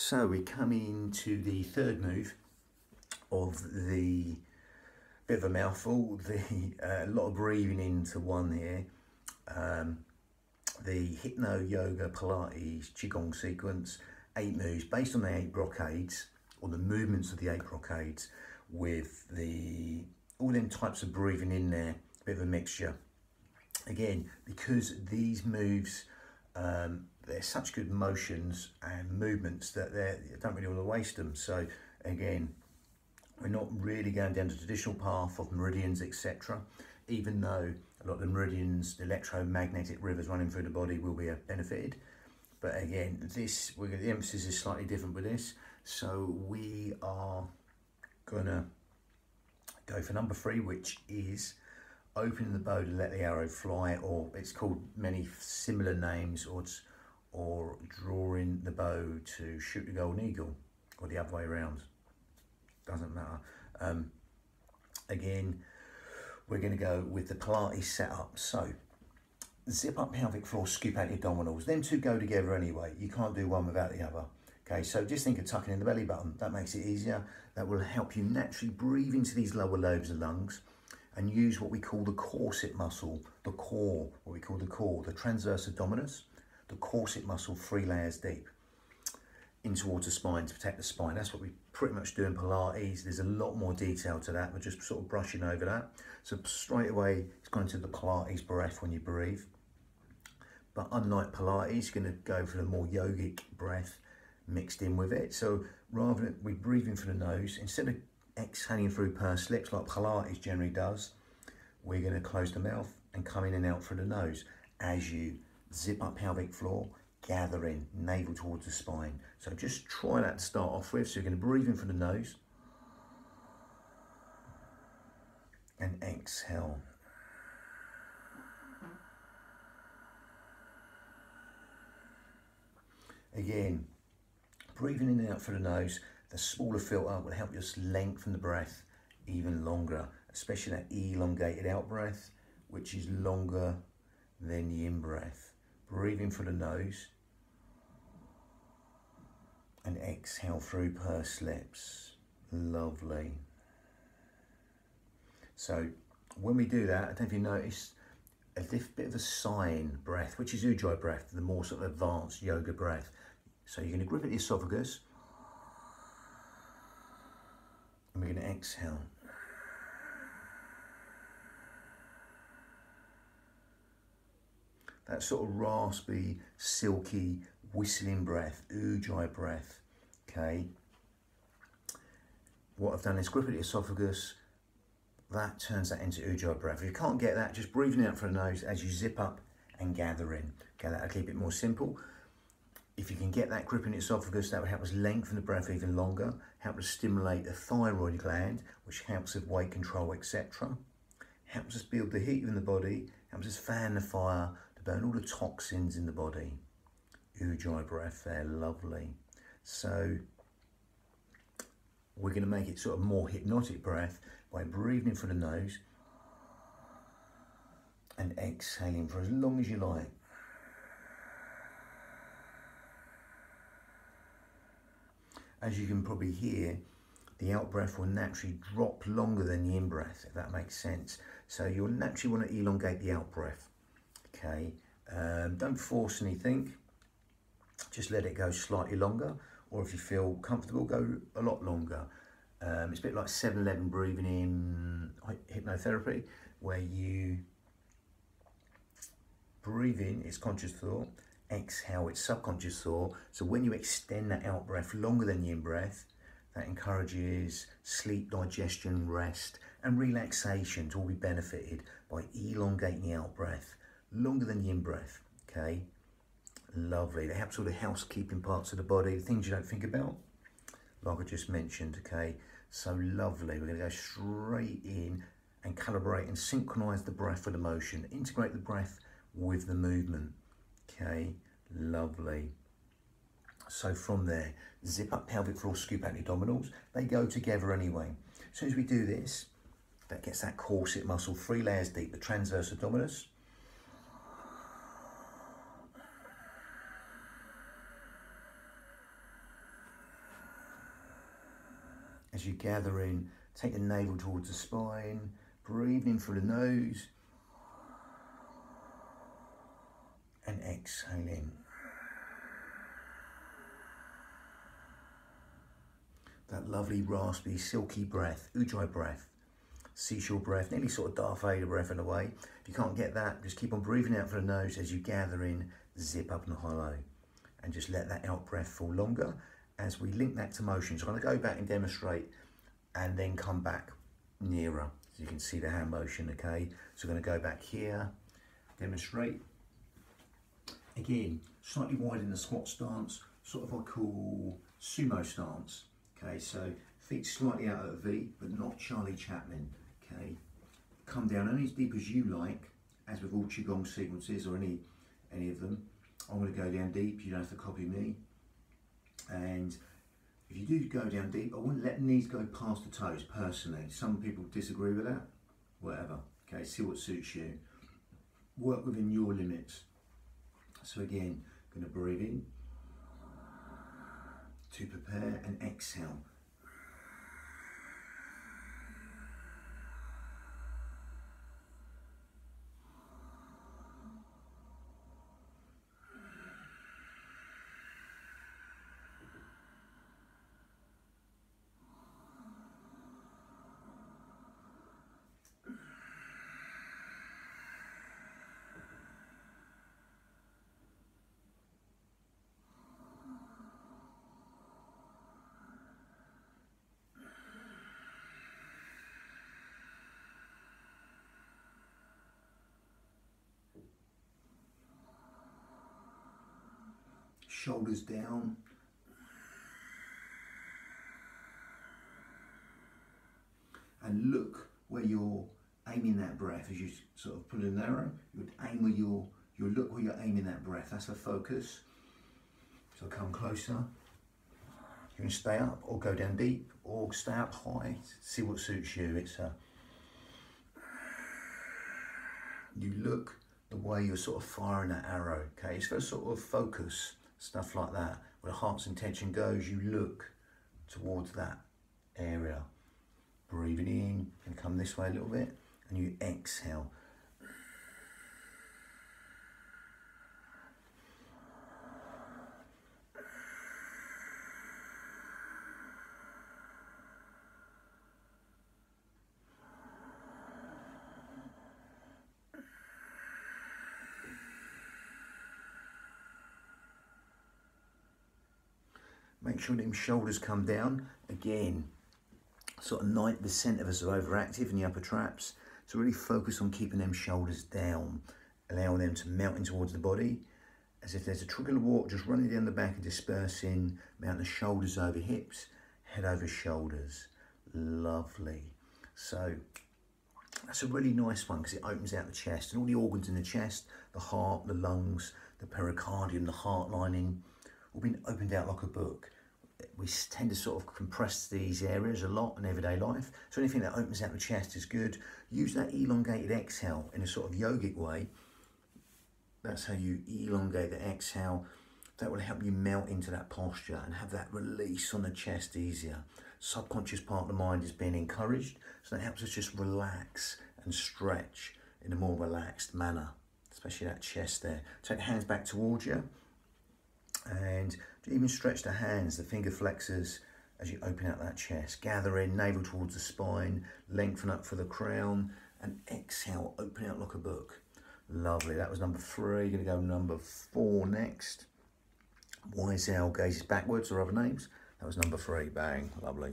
So we come into the third move of the bit of a mouthful, a lot of breathing into one here. The hypno yoga Pilates qigong sequence, 8 moves based on the 8 brocades, or the movements of the 8 brocades, with all them types of breathing in there, a bit of a mixture. Again, because these moves, they're such good motions and movements that you don't really want to waste them. So again, we're not really going down the traditional path of meridians, etc. Even though a lot of the meridians, the electromagnetic rivers running through the body will be benefited. But again, the emphasis is slightly different with this. So we are gonna go for number 3, which is opening the bow to let the arrow fly, or it's called many similar names, or drawing the bow to shoot the golden eagle, or the other way around. Doesn't matter. Again, we're going to go with the Pilates setup. So zip up pelvic floor, scoop out your abdominals. Them two go together anyway. You can't do one without the other. Okay, so just think of tucking in the belly button. That makes it easier. That will help you naturally breathe into these lower lobes of the lungs and use what we call the corset muscle, the core, what we call the core, the transverse abdominis, the corset muscle 3 layers deep in towards the spine to protect the spine. That's what we pretty much do in Pilates. There's a lot more detail to that. We're just sort of brushing over that. So straight away, it's going to the Pilates breath when you breathe. But unlike Pilates, you're going to go for the more yogic breath mixed in with it. So rather than we breathe in through the nose, instead of exhaling through pursed lips like Pilates generally does, we're going to close the mouth and come in and out through the nose as you zip up pelvic floor, gather in, navel towards the spine. So just try that to start off with. So you're going to breathe in from the nose and exhale. Again, breathing in and out through the nose, the smaller filter will help you lengthen the breath even longer, especially that elongated out breath, which is longer than the in breath. Breathing through the nose and exhale through pursed lips. Lovely. So when we do that, I don't know if you noticed a bit of a sighing breath, which is ujjayi breath, the more sort of advanced yoga breath. So you're going to grip at the esophagus and we're going to exhale. That sort of raspy, silky, whistling breath, ujjayi breath, okay? What I've done is grip at the esophagus, that turns that into ujjayi breath. If you can't get that, just breathing out through the nose as you zip up and gather in. Okay, that'll keep it more simple. If you can get that grip in the esophagus, that will help us lengthen the breath even longer, help us stimulate the thyroid gland, which helps with weight control, etc. Helps us build the heat in the body, helps us fan the fire to burn all the toxins in the body. Ujjayi breath there, lovely. So we're going to make it sort of more hypnotic breath by breathing in through the nose and exhaling for as long as you like. As you can probably hear, the out breath will naturally drop longer than the in breath, if that makes sense. So you'll naturally want to elongate the out breath. Okay, don't force anything. Just let it go slightly longer, or if you feel comfortable, go a lot longer. It's a bit like 7-11 breathing in hypnotherapy, where you breathe in, it's conscious thought, exhale, it's subconscious thought. So when you extend that out breath longer than the in breath, that encourages sleep, digestion, rest, and relaxation to all be benefited by elongating the out breath longer than the in breath. Okay, lovely. That helps all the housekeeping parts of the body, the things you don't think about, like I just mentioned. Okay, so lovely. We're going to go straight in and calibrate and synchronize the breath with the motion, integrate the breath with the movement. Okay, lovely. So from there, zip up pelvic floor, scoop out the abdominals. They go together anyway. As soon as we do this, that gets that corset muscle 3 layers deep, the transverse abdominis. As you gather in, take the navel towards the spine, breathe in through the nose, and exhale in. That lovely, raspy, silky breath, ujjayi breath, seashore breath, nearly sort of Darth Vader breath in a way. If you can't get that, just keep on breathing out through the nose as you gather in, zip up and hollow. And just let that out breath fall longer as we link that to motion. So I'm going to go back and demonstrate and then come back nearer. So you can see the hand motion, okay? So I'm going to go back here, demonstrate. Again, slightly wide in the squat stance, sort of what I call sumo stance. Okay, so feet slightly out at a V, but not Charlie Chaplin, okay? Come down only as deep as you like, as with all Qigong sequences or any of them. I'm going to go down deep, you don't have to copy me. And if you do go down deep, I wouldn't let knees go past the toes, personally. Some people disagree with that, whatever. Okay, see what suits you. Work within your limits. So again, going to breathe in to prepare and exhale. Shoulders down. And look where you're aiming that breath as you sort of pull an arrow. You would aim where you'll look where you're aiming that breath. That's the focus. So come closer. You can stay up or go down deep or stay up high. See what suits you. You look the way you're sort of firing that arrow. Okay, it's for sort of focus. Stuff like that, where the heart's intention goes, you look towards that area. Breathing in, and come this way a little bit, and you exhale. Make sure them shoulders come down. Again, sort of 90% of us are overactive in the upper traps. So really focus on keeping them shoulders down, allowing them to melt in towards the body. As if there's a trickle of water just running down the back and dispersing, mount the shoulders over hips, head over shoulders. Lovely. So that's a really nice one because it opens out the chest and all the organs in the chest, the heart, the lungs, the pericardium, the heart lining, all been opened out like a book. We tend to sort of compress these areas a lot in everyday life. So anything that opens out the chest is good. Use that elongated exhale in a sort of yogic way. That's how you elongate the exhale. That will help you melt into that posture and have that release on the chest easier. Subconscious part of the mind is being encouraged. So that helps us just relax and stretch in a more relaxed manner, especially that chest there. Take the hands back towards you. And even stretch the hands, the finger flexors, as you open out that chest. Gather in, navel towards the spine, lengthen up for the crown, and exhale, open out like a book. Lovely, that was number 3. Gonna go number 4 next. Wise owl gazes backwards, or other names. That was number 3, bang, lovely.